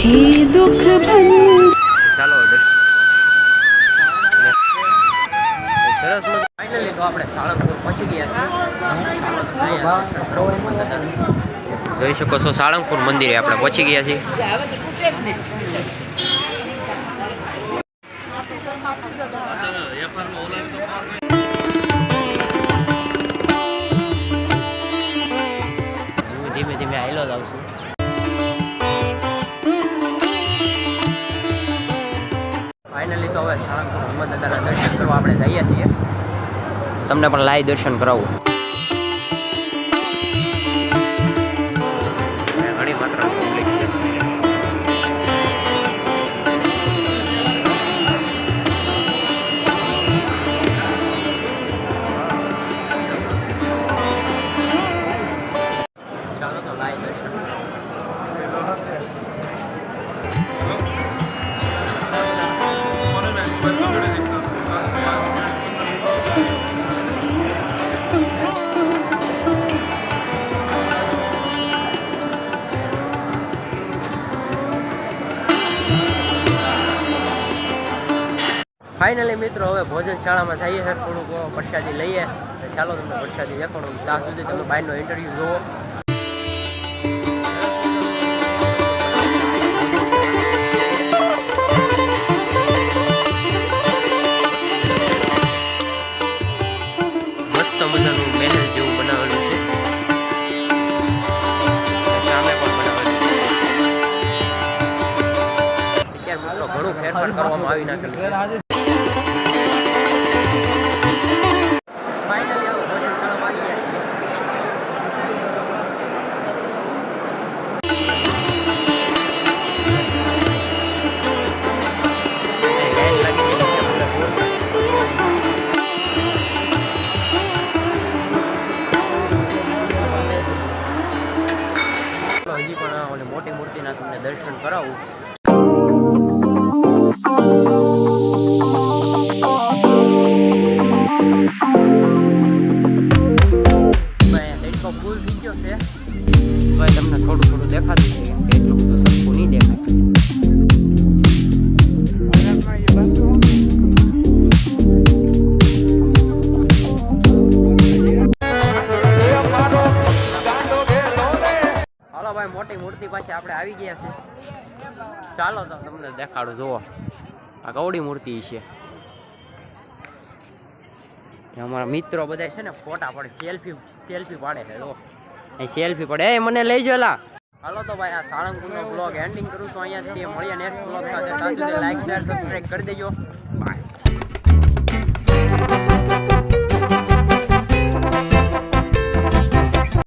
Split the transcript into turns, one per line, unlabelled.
हे दुख बंद
ચાલો સરસ ફાઇનલી તો આપણે સાળંગપુર પહોંચી ગયા છીએ। જોઈ શકો છો સાળંગપુર મંદિરે આપણે પહોંચી ગયા છીએ। ધીમે ધીમે આવેલો જ આવશું। ફાઇનલી તો હવે સાળંગપુર હનુમાન દાદાના દર્શન કરવા આપણે જઈએ છીએ। તમને પણ લાઈવ દર્શન કરાવું। ઘણી માત્રામાં પબ્લિક છે। ચાલો તો લાઈવ દર્શન ફાઇનલી મિત્રો હવે ભોજનશાળામાં જઈએ છીએ। થોડુંક પ્રસાદી લઈએ। ચાલો તમને પ્રસાદી દેખાડું। ત્યાં સુધી તમે બહારનો ઇન્ટરવ્યૂ જુઓ। મસ્ત મજાનું મહેલ જેવું બનાવેલું છે। સામે પણ બનાવેલું છે। અત્યારે મિત્રો ઘણું ફેરફાર કરવામાં આવી નાખેલું છે। ફાઇનલી હવે ભોજનશાળામાં આવી ગયા છીએ। લાઈન લાગી ગઈ છે હજી પણ મોટી મૂર્તિના તમને દર્શન કરાવું। ફૂલ થઈ ગયો છે તો તમને થોડું થોડું દેખાતું છે, કેમ કે એટલું બધું સરખું નહીં દેખાય। હાલો ભાઈ, મોટી મૂર્તિ પાસે આપણે આવી ગયા છે। ચાલો તો તમને દેખાડું। જુઓ આ કવડી મૂર્તિ છે। અમારા મિત્રો બધા છે ને ફોટા પડે, સેલ્ફી પાડે છે। જો અહીં સેલ્ફી પડે। એ મને લઈ જોલા। હાલો તો ભાઈ, આ સાળંગપુરનો બ્લોગ એન્ડિંગ કરું છું। અહીંયાથી મળીએ નેક્સ્ટ બ્લોગ સાથે। ત્યાં સુધી લાઈક શેર સબસ્ક્રાઈબ કરી દેજો।